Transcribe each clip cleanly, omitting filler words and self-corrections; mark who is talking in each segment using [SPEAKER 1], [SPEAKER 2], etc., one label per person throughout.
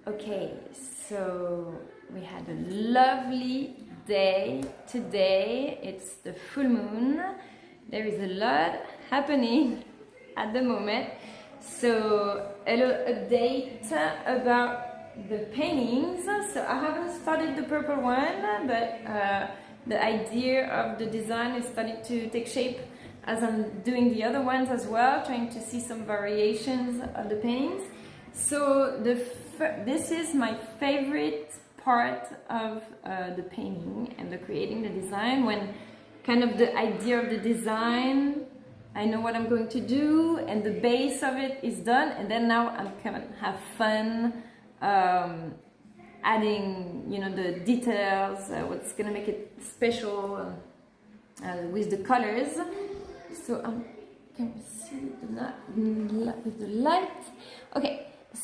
[SPEAKER 1] Okay, so we had a lovely day today. It's the full moon. There is a lot happening at the moment. So a little update about the paintings. So I haven't started the purple one, but the idea of the design is starting to take shape as I'm doing the other ones as well, trying to see some variations of the paintings. So this is my favorite part of the painting and the creating the design, when kind of the idea of the design, I know what I'm going to do and the base of it is done, and then now I'm kind of have fun adding, you know, the details, what's gonna make it special with the colors. So can you see with the light? Okay.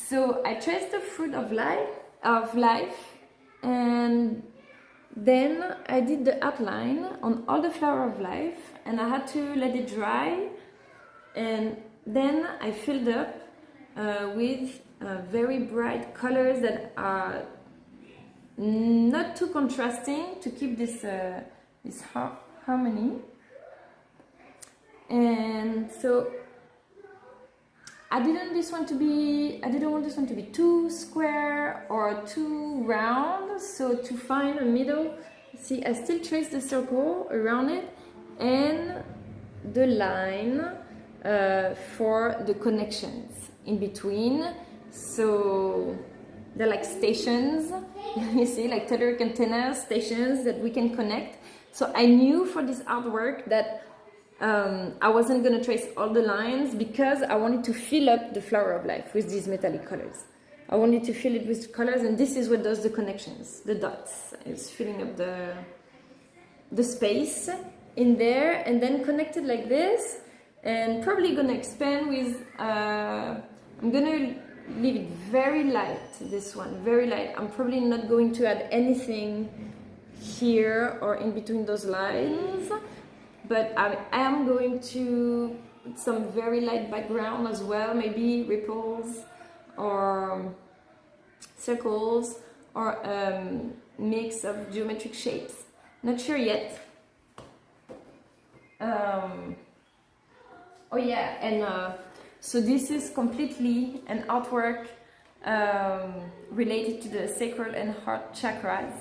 [SPEAKER 1] So I traced the fruit of life, and then I did the outline on all the flower of life, and I had to let it dry, and then I filled up with very bright colors that are not too contrasting to keep this harmony. And so I didn't want this one to be too square or too round. So to find a middle, see, I still trace the circle around it and the line for the connections in between. So they're like stations, you see, like tethering containers, stations that we can connect. So I knew for this artwork that I wasn't going to trace all the lines because I wanted to fill up the flower of life with these metallic colors. I wanted to fill it with colors, and this is what does the connections, the dots. It's filling up the space in there, and then connect it like this, and probably going to expand with, I'm going to leave it very light, this one, very light. I'm probably not going to add anything here or in between those lines. But I am going to put some very light background as well, maybe ripples or circles or a mix of geometric shapes. Not sure yet. Oh yeah, and so this is completely an artwork related to the sacral and heart chakras.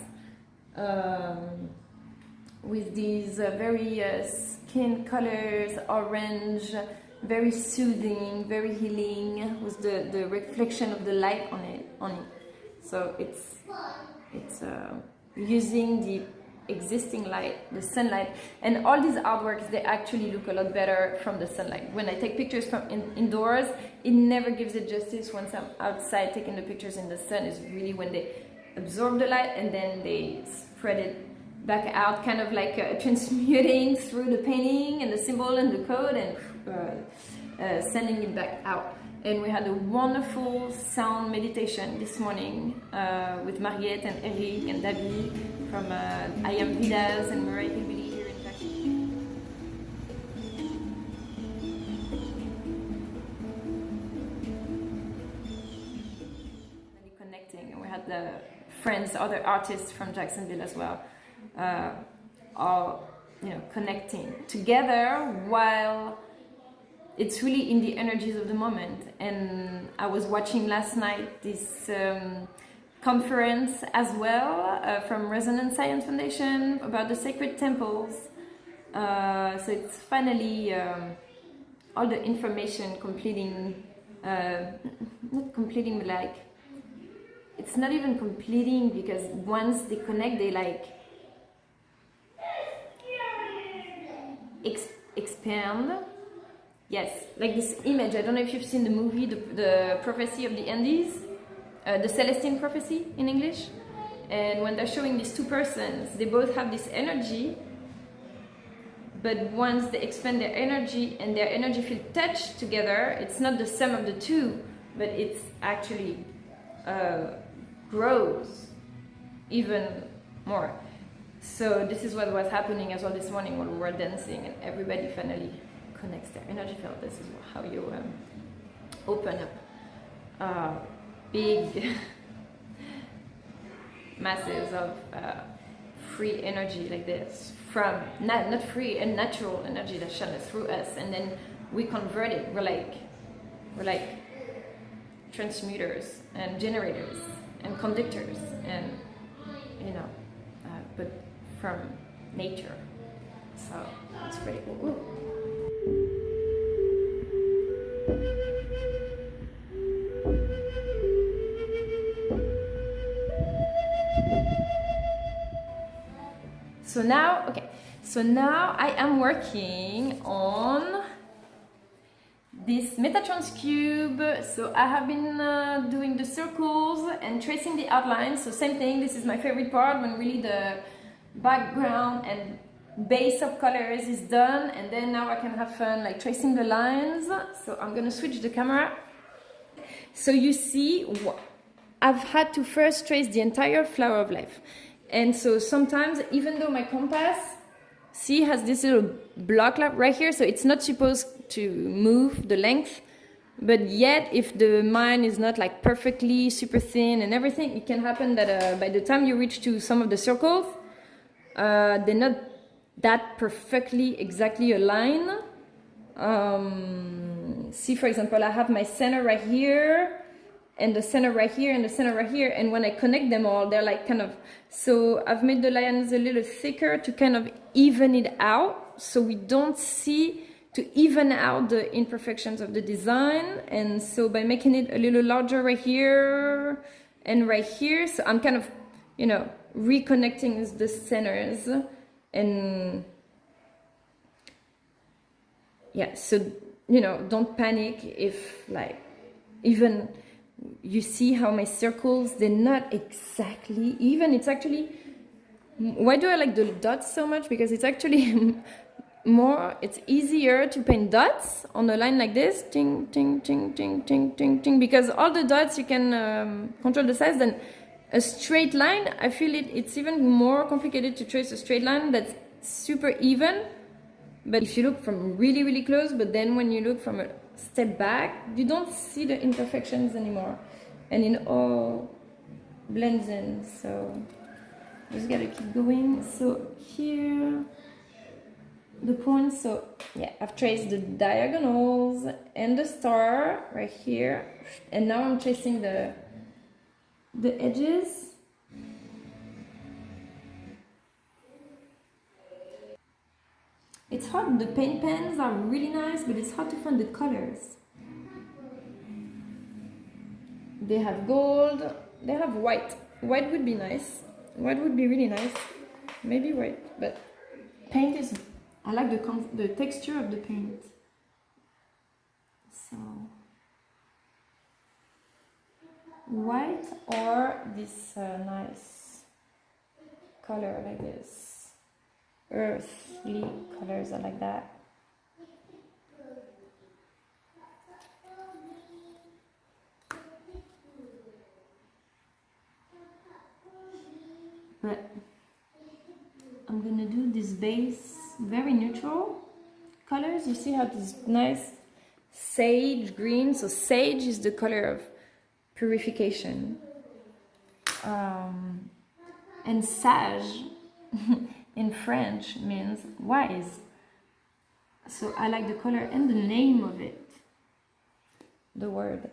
[SPEAKER 1] With these very skin colors, orange, very soothing, very healing, with the reflection of the light on it. So it's using the existing light, the sunlight, and all these artworks, they actually look a lot better from the sunlight. When I take pictures from indoors, it never gives it justice. Once I'm outside taking the pictures in the sun, is really when they absorb the light and then they spread it back out, kind of like transmuting through the painting and the symbol and the code, and sending it back out. And we had a wonderful sound meditation this morning with Mariette and Eric and David from I Am Vidas and Murray Hillbilly here in Chaque. Connecting, and we had the friends, other artists from Jacksonville as well. All, you know, connecting together while it's really in the energies of the moment. And I was watching last night this conference as well from Resonance Science Foundation about the sacred temples. So it's finally all the information completing, not completing, but like, it's not even completing, because once they connect, they like expand. Yes, like this image. I don't know if you've seen the movie, the Prophecy of the Andes, the Celestine Prophecy in English. And when they're showing these two persons, they both have this energy, but once they expand their energy and their energy feel touched together, it's not the sum of the two, but it's actually grows even more. So this is what was happening as well this morning when we were dancing, and everybody finally connects their energy field. This is how you open up big masses of free energy like this, from not free and natural energy that shines through us, and then we convert it. We're like transmuters and generators and conductors, and but from nature. So it's pretty cool. Ooh. So now I am working on this Metatron's cube. So I have been doing the circles and tracing the outlines. So same thing, this is my favorite part, when really the background and base of colors is done, and then now I can have fun like tracing the lines. So I'm gonna switch the camera. So you see, I've had to first trace the entire flower of life. And so sometimes, even though my compass, see, has this little block right here, so it's not supposed to move the length, but yet if the mine is not like perfectly super thin and everything, it can happen that by the time you reach to some of the circles, they're not that perfectly exactly aligned. See, for example, I have my center right here, and the center right here, and the center right here, and when I connect them all, they're like kind of, so I've made the lines a little thicker to kind of even it out, so we don't see, to even out the imperfections of the design. And so by making it a little larger right here and right here, so I'm kind of, reconnecting the centers. And yeah, so don't panic if like, even you see how my circles, they're not exactly even. It's actually, why do I like the dots so much? Because it's actually it's easier to paint dots on a line like this, ting, ting, ting, ting, ting, ting, ting, because all the dots you can control the size. Then a straight line, I feel it's even more complicated to trace a straight line that's super even. But if you look from really, really close, but then when you look from a step back, you don't see the imperfections anymore, and it all blends in. So just gotta keep going. So here, the points. So yeah, I've traced the diagonals and the star right here, and now I'm tracing the edges. It's hard, the paint pens are really nice, but it's hard to find the colors. They have gold, they have white. White would be nice. White would be really nice. Maybe white, but paint is, I like the texture of the paint. So, white or this nice color like this. Earthly colors, I like that. But I'm gonna do this base, very neutral colors. You see how this nice sage green, so sage is the color of purification. And sage in French means wise. So I like the color and the name of it, the word.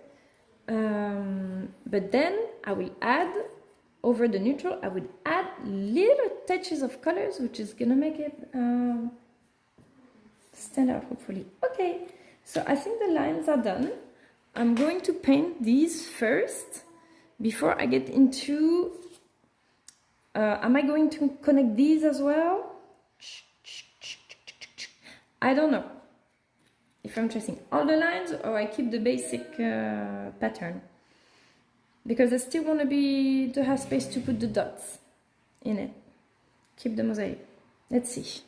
[SPEAKER 1] But then I will add, over the neutral, I would add little touches of colors, which is gonna make it stand out, hopefully. Okay, so I think the lines are done. I'm going to paint these first before I get into am I going to connect these as well? I don't know if I'm tracing all the lines or I keep the basic pattern, because I still want to have space to put the dots in it. Keep the mosaic. Let's see.